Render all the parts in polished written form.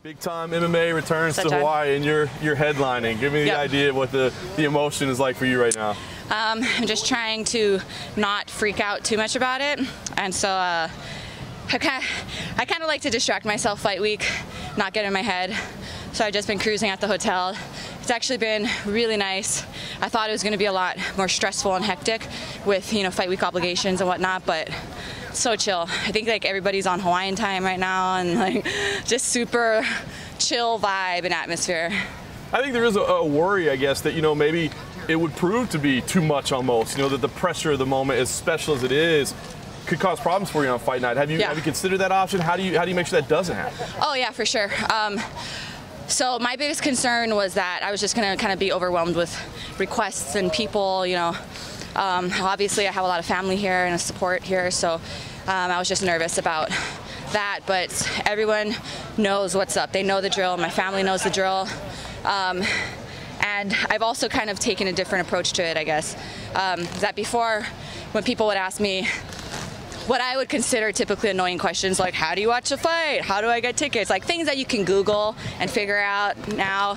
Big time MMA returns to Hawaii, and you're headlining. Give me the idea of what the emotion is like for you right now. I'm just trying to not freak out too much about it, and so I kind of like to distract myself fight week, not get in my head. So I've just been cruising at the hotel. It's actually been really nice. I thought it was going to be a lot more stressful and hectic with, you know, fight week obligations and whatnot, but so chill. I think like everybody's on Hawaiian time right now, and like just super chill vibe and atmosphere. I think there is a worry, I guess, that, you know, maybe it would prove to be too much almost. You know, that the pressure of the moment, as special as it is, could cause problems for you on fight night. Have you considered that option? How do you make sure that doesn't happen? Oh yeah, for sure. So my biggest concern was that I was just going to kind of be overwhelmed with requests and people, you know. Obviously I have a lot of family here and a support here, so I was just nervous about that, but everyone knows what's up. They know the drill. My family knows the drill. And I've also kind of taken a different approach to it, I guess. That before, when people would ask me what I would consider typically annoying questions, like how do you watch a fight? How do I get tickets? Like things that you can Google and figure out now.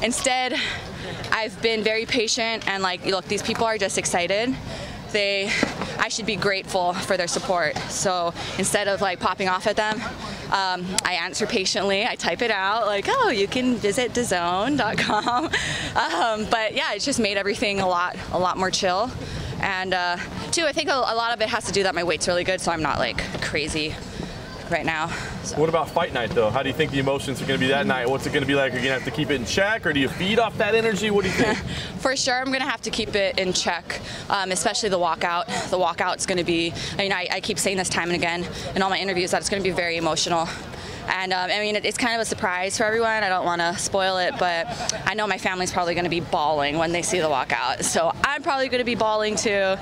Instead, I've been very patient and like, look, these people are just excited. I should be grateful for their support. So instead of like popping off at them, I answer patiently. I type it out like, oh, you can visit DAZN.com. But yeah, it's just made everything a lot more chill. And two, I think a lot of it has to do that my weight's really good, so I'm not like crazy right now. So. What about fight night though? How do you think the emotions are going to be that night? What's it going to be like? Are you going to have to keep it in check, or do you feed off that energy? What do you think? For sure, I'm going to have to keep it in check, especially the walkout. The walkout's going to be, I mean, I keep saying this time and again in all my interviews that it's going to be very emotional. And I mean, it's kind of a surprise for everyone. I don't want to spoil it, but I know my family's probably going to be bawling when they see the walkout. So I'm probably going to be bawling too.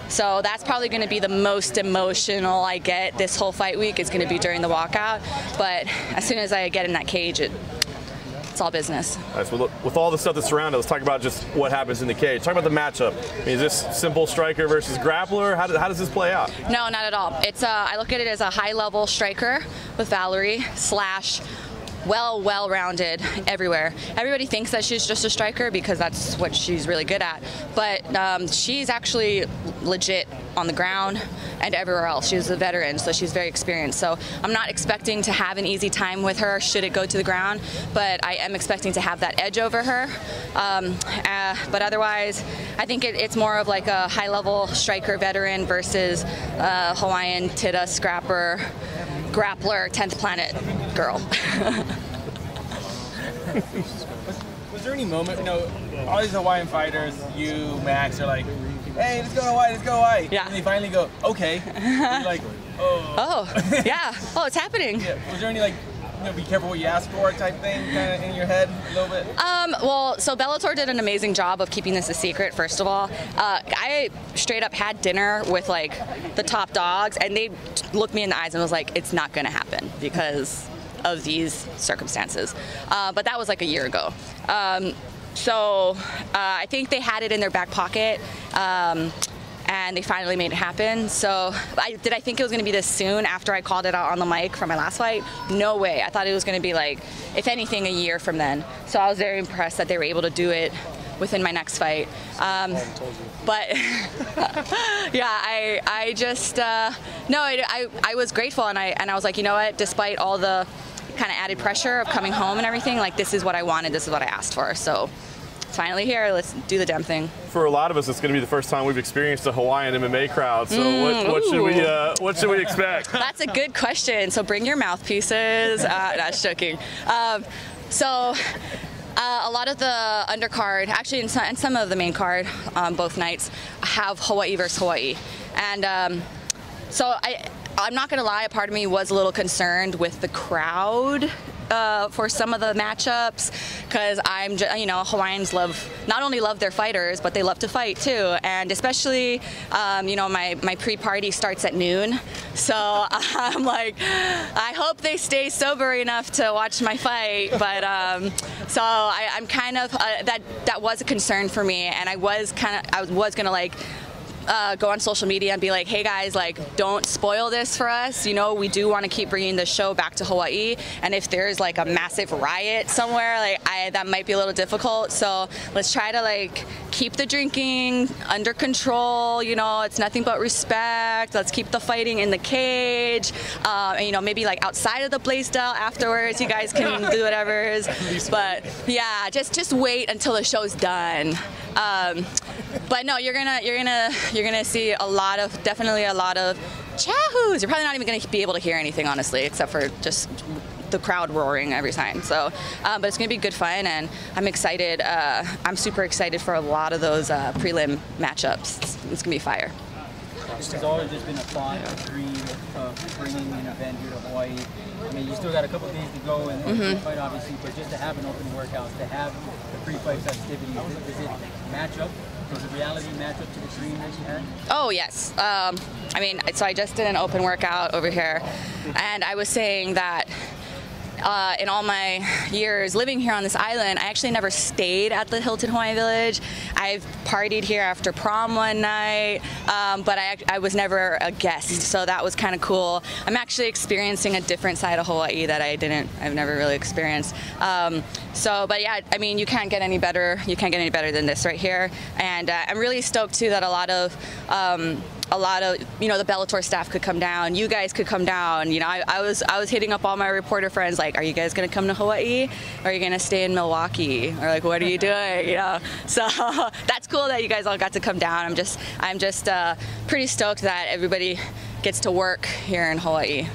So that's probably going to be the most emotional I get this whole fight week, is going to be during the walkout. But as soon as I get in that cage, it's all business. All right, so with all the stuff that's around it, let's talk about just what happens in the cage. Talk about the matchup. I mean, is this simple striker versus grappler? How does this play out? No, not at all. It's I look at it as a high-level striker with Valerie / well-rounded everywhere. Everybody thinks that she's just a striker because that's what she's really good at, but she's actually legit on the ground and everywhere else. She's a veteran, so she's very experienced. So I'm not expecting to have an easy time with her should it go to the ground, but I am expecting to have that edge over her. But otherwise, I think it's more of like a high-level striker veteran versus Hawaiian Tita scrapper, grappler, 10th planet girl. Was there any moment, you know, all these Hawaiian fighters, you, Max, are like, hey, let's go to Hawaii, let's go to Hawaii. Yeah. And they finally go, okay. And you're like, oh. Oh, yeah. Oh, it's happening. Yeah. Was there any like, you know, be careful what you ask for type thing kind of in your head a little bit? Well, so Bellator did an amazing job of keeping this a secret, first of all. I straight up had dinner with like the top dogs, and they looked me in the eyes and was like, it's not going to happen because of these circumstances. But that was like a year ago. So I think they had it in their back pocket. And they finally made it happen. So did I think it was going to be this soon after I called it out on the mic for my last fight? No way. I thought it was going to be like, if anything, a year from then. So I was very impressed that they were able to do it within my next fight. But yeah, I just, no, I was grateful, and I was like, you know what, despite all the kind of added pressure of coming home and everything, like this is what I wanted, this is what I asked for. So finally here, let's do the damn thing. For a lot of us, it's going to be the first time we've experienced a Hawaiian MMA crowd. So what should we expect? That's a good question. So bring your mouthpieces. Not joking. So a lot of the undercard, actually in some of the main card, both nights, have Hawaii versus Hawaii. And so I'm not going to lie, a part of me was a little concerned with the crowd for some of the matchups, because I'm just, you know, Hawaiians not only love their fighters, but they love to fight too, and especially, you know, my pre-party starts at noon, so I'm like, I hope they stay sober enough to watch my fight, but so I'm kind of that was a concern for me, and I was gonna like go on social media and be like, hey guys, like, don't spoil this for us. You know, we do want to keep bringing the show back to Hawaii, and if there's like a massive riot somewhere, like that might be a little difficult. So let's try to like keep the drinking under control. You know, it's nothing but respect. Let's keep the fighting in the cage. And, you know, maybe like outside of the Blaisdell afterwards, you guys can do whatever. But yeah, just wait until the show's done. But no, you're gonna see definitely a lot of chahoos. You're probably not even gonna be able to hear anything, honestly, except for just the crowd roaring every time. So, but it's gonna be good fun, and I'm excited. I'm super excited for a lot of those prelim matchups. It's gonna be fire. This has always just been a thought, a dream of bringing an event here to Hawaii. I mean, you still got a couple of days to go and the fight, obviously, but just to have an open workout, to have the pre-fight festivities, does it match up? Does the reality match up to the dream that you had? Oh, yes. I mean, so I just did an open workout over here, and I was saying that in all my years living here on this island, I actually never stayed at the Hilton Hawaiian Village. I've partied here after prom one night, but I was never a guest, so that was kind of cool. I'm actually experiencing a different side of Hawaii that I've never really experienced. But yeah, I mean, you can't get any better than this right here, and I'm really stoked too that a lot of you know, the Bellator staff could come down. You guys could come down. You know, I was hitting up all my reporter friends like, are you guys gonna come to Hawaii? Or are you gonna stay in Milwaukee? Or like, what are you doing? You know, so that's cool that you guys all got to come down. I'm just pretty stoked that everybody gets to work here in Hawaii.